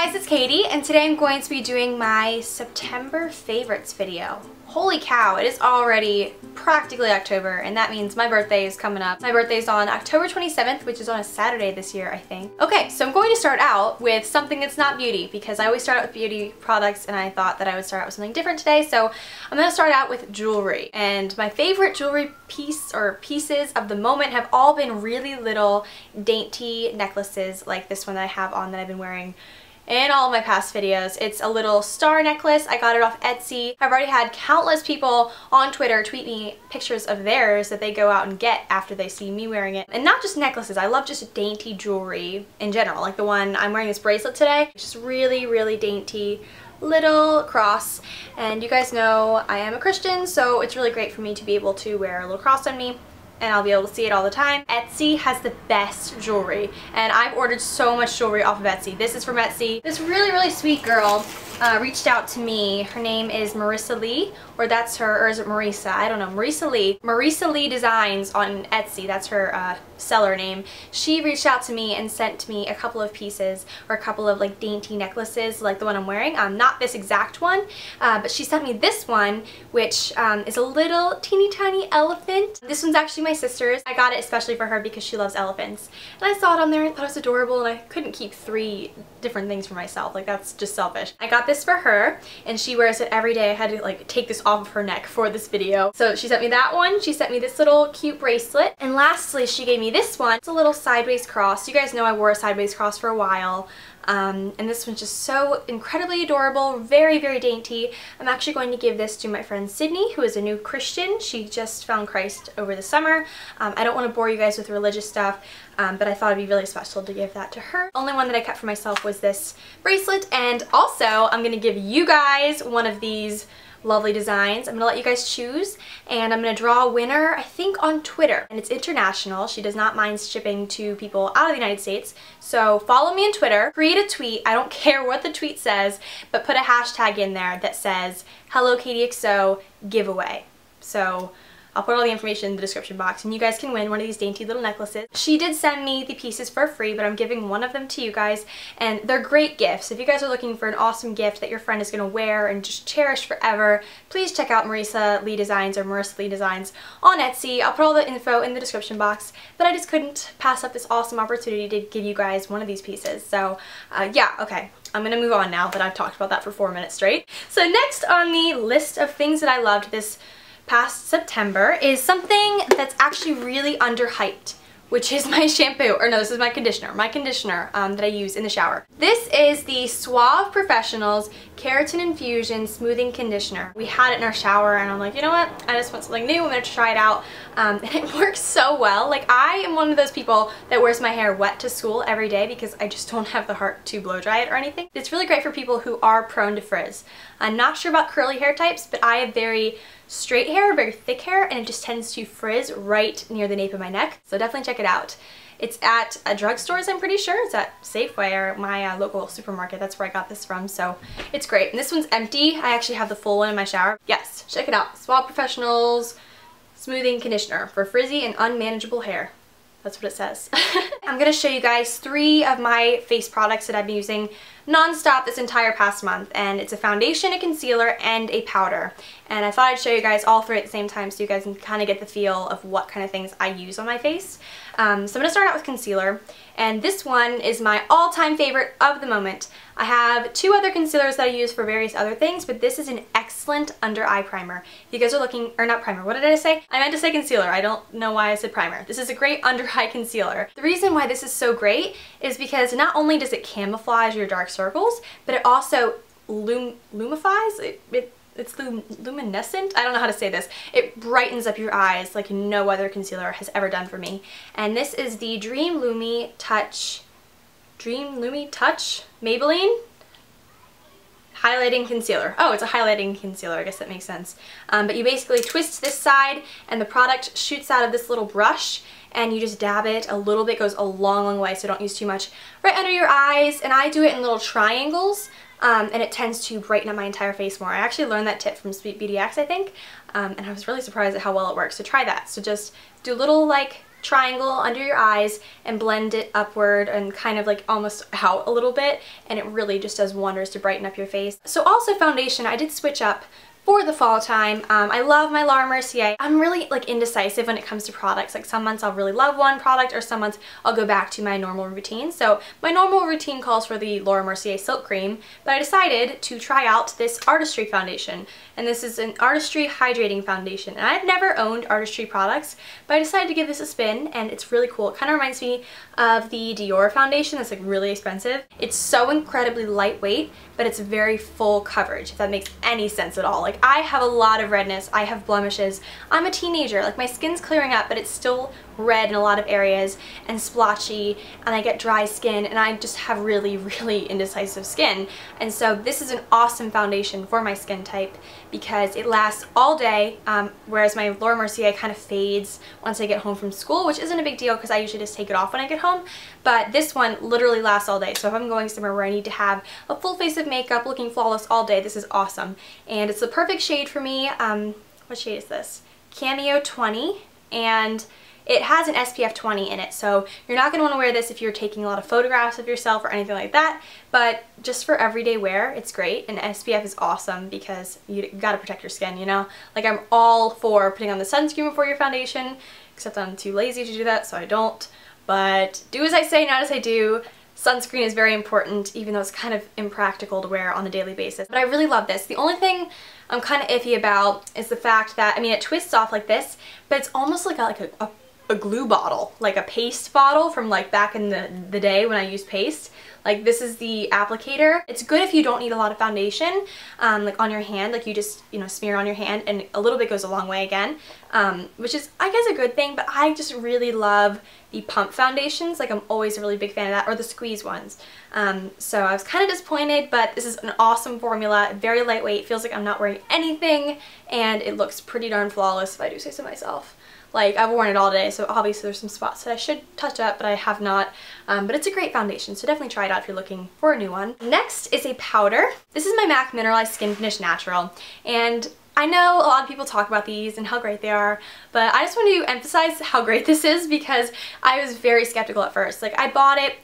guys, it's Katie, and today I'm going to be doing my September favorites video. Holy cow, it is already practically October, and that means my birthday is coming up. My birthday is on October 27th, which is on a Saturday this year, I think. Okay, so I'm going to start out with something that's not beauty, because I always start out with beauty products, and I thought that I would start out with something different today, so I'm going to start out with jewelry. And my favorite jewelry piece or pieces of the moment have all been really little dainty necklaces like this one that I have on that I've been wearing in all of my past videos. It's a little star necklace. I got it off Etsy. I've already had countless people on Twitter tweet me pictures of theirs that they go out and get after they see me wearing it. And not just necklaces, I love just dainty jewelry in general. Like the one I'm wearing, this bracelet today. It's just really, really dainty little cross. And you guys know I am a Christian, so it's really great for me to be able to wear a little cross on me, and I'll be able to see it all the time. Etsy has the best jewelry, and I've ordered so much jewelry off of Etsy. This is from Etsy. This really, really sweet girl reached out to me. Her name is MarisaLee, or that's her, or is it Marisa? I don't know. MarisaLee. MarisaLeeDesigns on Etsy. That's her seller name. She reached out to me and sent me a couple of pieces, or a couple of like dainty necklaces like the one I'm wearing. Not this exact one, but she sent me this one, which is a little teeny tiny elephant. This one's actually my sister's. I got it especially for her because she loves elephants. And I saw it on there and thought it was adorable, and I couldn't keep 3 different things for myself. Like, that's just selfish. I got this for her, and she wears it every day. I had to like take this off of her neck for this video. So she sent me that one. She sent me this little cute bracelet. And lastly, she gave me this one. It's a little sideways cross. You guys know I wore a sideways cross for a while. And this one's just so incredibly adorable, very, very dainty. I'm actually going to give this to my friend Sydney, who is a new Christian. She just found Christ over the summer. I don't want to bore you guys with religious stuff, but I thought it'd be really special to give that to her. Only one that I kept for myself was this bracelet, and also I'm going to give you guys one of these lovely designs. I'm going to let you guys choose, and I'm going to draw a winner, I think, on Twitter. And it's international. She does not mind shipping to people out of the United States. So follow me on Twitter, create a tweet, I don't care what the tweet says, but put a hashtag in there that says, Hello KatyXO giveaway. So I'll put all the information in the description box, and you guys can win one of these dainty little necklaces. She did send me the pieces for free, but I'm giving one of them to you guys, and they're great gifts. If you guys are looking for an awesome gift that your friend is going to wear and just cherish forever, please check out MarisaLeeDesigns or MarisaLeeDesigns on Etsy. I'll put all the info in the description box, but I just couldn't pass up this awesome opportunity to give you guys one of these pieces. So yeah, okay. I'm gonna move on now that I've talked about that for 4 minutes straight. So next on the list of things that I loved this past September is something that's actually really underhyped, which is my shampoo, or no, this is my conditioner that I use in the shower. This is the Suave Professionals Keratin Infusion Smoothing Conditioner. We had it in our shower, and I'm like, you know what? I just want something new. I'm gonna try it out. And it works so well. Like, I am one of those people that wears my hair wet to school every day because I just don't have the heart to blow dry it or anything. It's really great for people who are prone to frizz. I'm not sure about curly hair types, but I have very straight hair, very thick hair, and it just tends to frizz right near the nape of my neck. So definitely check it out. It's at drugstores, I'm pretty sure. It's at Safeway, or my local supermarket. That's where I got this from, so it's great. And this one's empty. I actually have the full one in my shower. Yes, check it out. Suave Professionals Smoothing Conditioner for frizzy and unmanageable hair. That's what it says. I'm going to show you guys 3 of my face products that I've been using non-stop this entire past month, and it's a foundation, a concealer, and a powder. And I thought I'd show you guys all 3 at the same time so you guys can kind of get the feel of what kind of things I use on my face. So I'm going to start out with concealer, and this one is my all-time favorite of the moment. I have 2 other concealers that I use for various other things, but this is an excellent under-eye primer. If you guys are looking, or not primer, what did I say? I meant to say concealer. I don't know why I said primer. This is a great under-eye concealer. The reason why this is so great is because not only does it camouflage your dark circles, but it also lumifies. It's luminescent? I don't know how to say this. It brightens up your eyes like no other concealer has ever done for me. And this is the Dream Lumi Touch Maybelline Highlighting Concealer. Oh, it's a highlighting concealer. I guess that makes sense. But you basically twist this side, and the product shoots out of this little brush, and you just dab it a little bit. Goes a long, long way, so don't use too much right under your eyes. And I do it in little triangles, and it tends to brighten up my entire face more. I actually learned that tip from Sweet BDX, I think, and I was really surprised at how well it works. So try that. So just do little like triangle under your eyes and blend it upward and kind of like almost out a little bit, and it really just does wonders to brighten up your face. So also foundation, I did switch up for the fall time. I love my Laura Mercier. I'm really like indecisive when it comes to products. Like some months I'll really love one product, or some months I'll go back to my normal routine. So my normal routine calls for the Laura Mercier Silk Cream, but I decided to try out this Artistry foundation. And this is an Artistry Hydrating foundation. And I've never owned Artistry products, but I decided to give this a spin, and it's really cool. It kind of reminds me of the Dior foundation that's like really expensive. It's so incredibly lightweight, but it's very full coverage, if that makes any sense at all. Like I have a lot of redness, I have blemishes, I'm a teenager, like my skin's clearing up, but it's still red in a lot of areas and splotchy, and I get dry skin, and I just have really, really indecisive skin. And so this is an awesome foundation for my skin type because it lasts all day, whereas my Laura Mercier kind of fades once I get home from school, which isn't a big deal because I usually just take it off when I get home. But this one literally lasts all day. So if I'm going somewhere where I need to have a full face of makeup looking flawless all day, this is awesome. And it's the perfect shade for me. What shade is this? Cameo 20. And it has an SPF 20 in it, so you're not going to want to wear this if you're taking a lot of photographs of yourself or anything like that, but just for everyday wear, it's great. And SPF is awesome because you gotta protect your skin, you know? Like I'm all for putting on the sunscreen before your foundation, except I'm too lazy to do that, so I don't. But do as I say, not as I do. Sunscreen is very important, even though it's kind of impractical to wear on a daily basis. But I really love this. The only thing I'm kind of iffy about is the fact that, I mean, it twists off like this, but it's almost like a glue bottle, like a paste bottle from like back in the day when I used paste. Like this is the applicator. It's good if you don't need a lot of foundation, like on your hand, like you just, you know, smear on your hand, and a little bit goes a long way again, which is, I guess, a good thing. But I just really love the pump foundations. Like I'm always a really big fan of that, or the squeeze ones. So I was kind of disappointed, but this is an awesome formula, very lightweight, feels like I'm not wearing anything, and it looks pretty darn flawless if I do say so myself. Like, I've worn it all day, so obviously there's some spots that I should touch up, but I have not. But it's a great foundation, so definitely try it out if you're looking for a new one. Next is a powder. This is my MAC Mineralized Skinfinish Natural, and I know a lot of people talk about these and how great they are, but I just want to emphasize how great this is because I was very skeptical at first. Like, I bought it,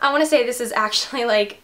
I want to say this is actually like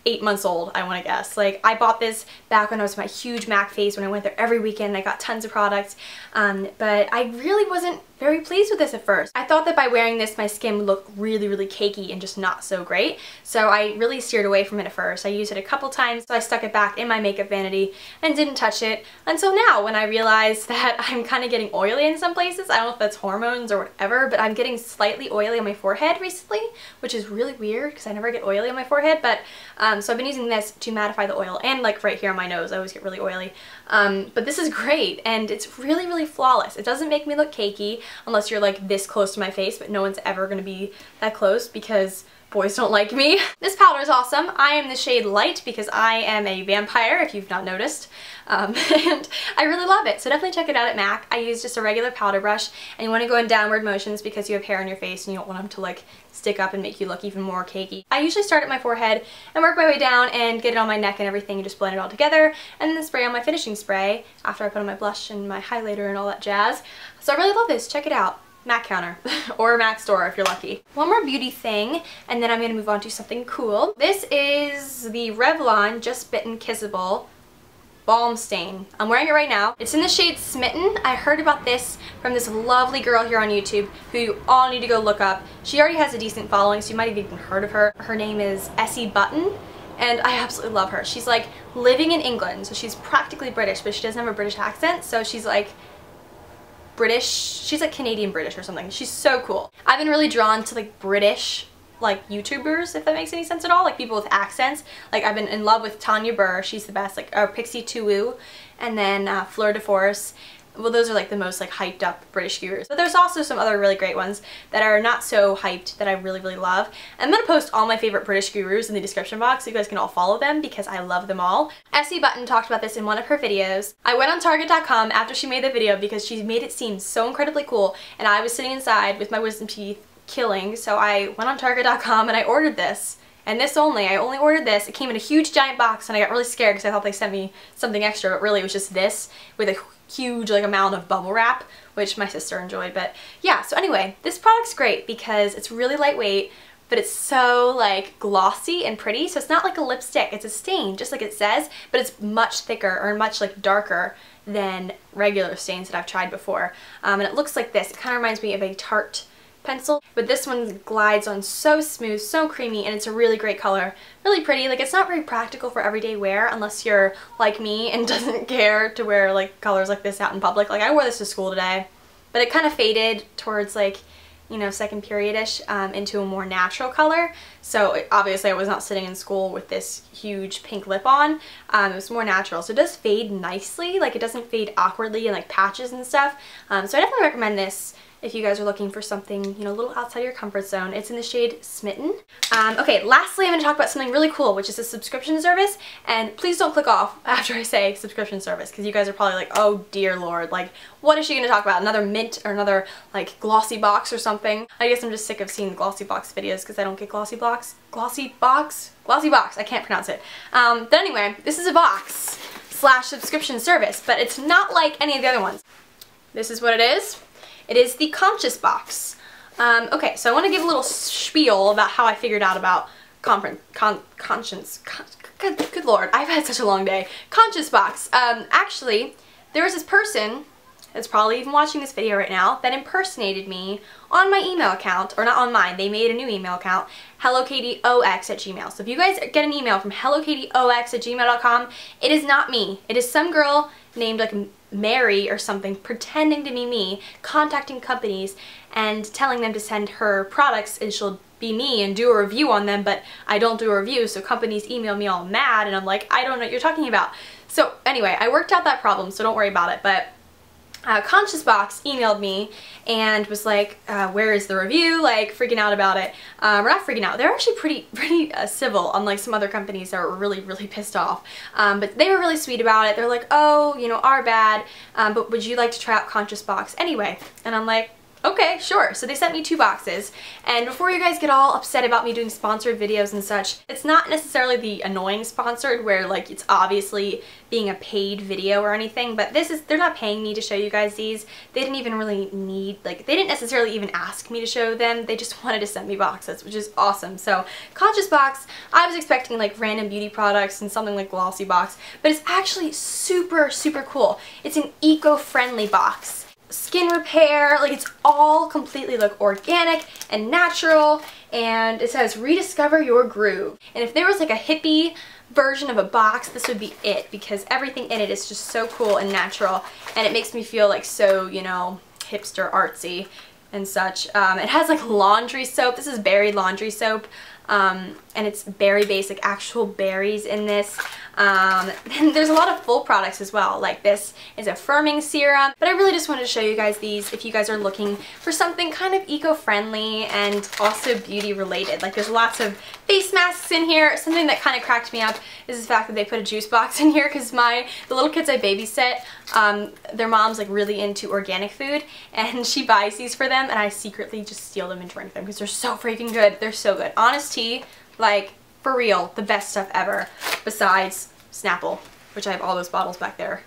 8 months old, I want to guess. Like, I bought this back when I was in my huge MAC phase, when I went there every weekend. I got tons of products, but I really wasn't very pleased with this at first. I thought that by wearing this my skin would look really, really cakey and just not so great, so I really steered away from it at first. I used it a couple times, so I stuck it back in my makeup vanity and didn't touch it until now, when I realized that I'm kind of getting oily in some places. I don't know if that's hormones or whatever, but I'm getting slightly oily on my forehead recently, which is really weird because I never get oily on my forehead. But so I've been using this to mattify the oil, and like right here on my nose I always get really oily. But this is great, and it's really, really flawless. It doesn't make me look cakey unless you're like this close to my face, but no one's ever gonna be that close because boys don't like me. This powder is awesome. I am the shade Light because I am a vampire, if you've not noticed. And I really love it, so definitely check it out at MAC. I use just a regular powder brush, and you want to go in downward motions because you have hair on your face and you don't want them to like stick up and make you look even more cakey. I usually start at my forehead and work my way down and get it on my neck and everything and just blend it all together, and then spray on my finishing spray after I put on my blush and my highlighter and all that jazz. So I really love this. Check it out. MAC counter or MAC store if you're lucky. One more beauty thing, and then I'm going to move on to something cool. This is the Revlon Just Bitten Kissable Balm Stain. I'm wearing it right now. It's in the shade Smitten. I heard about this from this lovely girl here on YouTube who you all need to go look up. She already has a decent following, so you might have even heard of her. Her name is Essie Bitten, and I absolutely love her. She's like living in England, so she's practically British, but she doesn't have a British accent, so she's like British, she's like Canadian British or something. She's so cool. I've been really drawn to like British like YouTubers, if that makes any sense at all, like people with accents. Like I've been in love with Tanya Burr, she's the best, like Pixie Tuwu, and then Fleur de Force. Well, those are like the most like hyped up British viewers. But there's also some other really great ones that are not so hyped that I really, really love. I'm gonna post all my favorite British gurus in the description box so you guys can all follow them because I love them all. Essie Button talked about this in one of her videos. I went on Target.com after she made the video because she made it seem so incredibly cool, and I was sitting inside with my wisdom teeth killing, so I went on Target.com and I ordered this. And this only, I only ordered this. It came in a huge giant box and I got really scared because I thought they sent me something extra, but really it was just this with a huge like amount of bubble wrap, which my sister enjoyed. But yeah, so anyway, this product's great because it's really lightweight, but it's so like glossy and pretty. So it's not like a lipstick, it's a stain, just like it says, but it's much thicker or much like darker than regular stains that I've tried before. And it looks like this. It kind of reminds me of a Tarte pencil, but this one glides on so smooth, so creamy, and it's a really great color. Really pretty. Like, it's not very practical for everyday wear unless you're like me and doesn't care to wear like colors like this out in public. Like, I wore this to school today, but it kind of faded towards like, you know, second period-ish into a more natural color. So obviously I was not sitting in school with this huge pink lip on. It was more natural. So it does fade nicely. Like, it doesn't fade awkwardly and like patches and stuff. So I definitely recommend this if you guys are looking for something, you know, a little outside your comfort zone. It's in the shade Smitten. Okay, lastly, I'm going to talk about something really cool, which is a subscription service. And please don't click off after I say subscription service, because you guys are probably like, oh dear lord, like, what is she going to talk about? Another mint or another like glossy box or something? I guess I'm just sick of seeing the glossy box videos because I don't get glossy box. Glossy box? Glossy box. I can't pronounce it. But anyway, this is a box / subscription service, but it's not like any of the other ones. This is what it is. It is the Conscious box. Okay, so I want to give a little spiel about how I figured out about conscience. Good lord, I've had such a long day. Conscious box. Actually, there was this person that's probably even watching this video right now that impersonated me on my email account, or not on mine, they made a new email account, HelloKatyOX@gmail. So if you guys get an email from HelloKatyOX@gmail.com, it is not me. It is some girl named like Mary or something pretending to be me, contacting companies and telling them to send her products and she'll be me and do a review on them, but I don't do a review, so companies email me all mad and I'm like, I don't know what you're talking about. So anyway, I worked out that problem, so don't worry about it. But Conscious Box emailed me and was like, where is the review? Like, freaking out about it. We're not freaking out. They're actually pretty civil, unlike some other companies that were really pissed off. But they were really sweet about it. They're like, oh, you know, our bad, but would you like to try out Conscious Box anyway? And I'm like, okay, sure. So they sent me 2 boxes, and before you guys get all upset about me doing sponsored videos and such, it's not necessarily the annoying sponsored where like it's obviously being a paid video or anything, but this is, they're not paying me to show you guys these. They didn't even really need, like, they didn't necessarily even ask me to show them. They just wanted to send me boxes, which is awesome. So Conscious Box, I was expecting like random beauty products and something like Glossy Box, but it's actually super cool. It's an eco-friendly box. Skin repair, like it's all completely like organic and natural, and it says rediscover your groove. And if there was like a hippie version of a box, this would be it, because everything in it is just so cool and natural, and it makes me feel like so, you know, hipster artsy and such. It has like laundry soap. This is berry laundry soap. And it's berry basic, actual berries in this. And there's a lot of full products as well. Like this is a firming serum, but I really just wanted to show you guys these if you guys are looking for something kind of eco-friendly and also beauty related. Like there's lots of face masks in here. Something that kind of cracked me up is the fact that they put a juice box in here, because the little kids I babysit, their mom's like really into organic food, and she buys these for them, and I secretly just steal them and drink them because they're so freaking good. They're so good. Honest tea, like for real, the best stuff ever, besides Snapple, which I have all those bottles back there,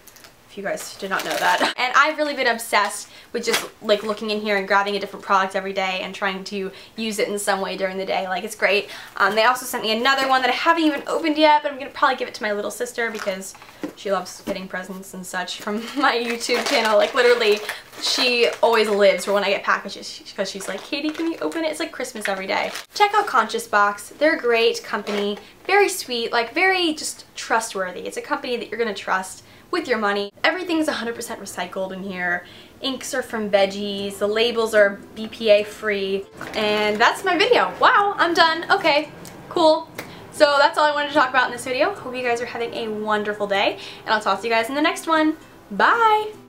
if you guys did not know that. And I've really been obsessed with just like looking in here and grabbing a different product every day and trying to use it in some way during the day. Like, it's great. They also sent me another one that I haven't even opened yet, but I'm gonna probably give it to my little sister because she loves getting presents and such from my YouTube channel. Like literally, she always lives for when I get packages because she's like, Katie, can you open it? It's like Christmas every day. Check out Conscious Box. They're a great company, very sweet, like very just trustworthy. It's a company that you're gonna trust with your money. Everything's 100% recycled in here. Inks are from veggies, the labels are BPA free, and that's my video. Wow, I'm done. Okay, cool. So that's all I wanted to talk about in this video. Hope you guys are having a wonderful day, and I'll talk to you guys in the next one. Bye!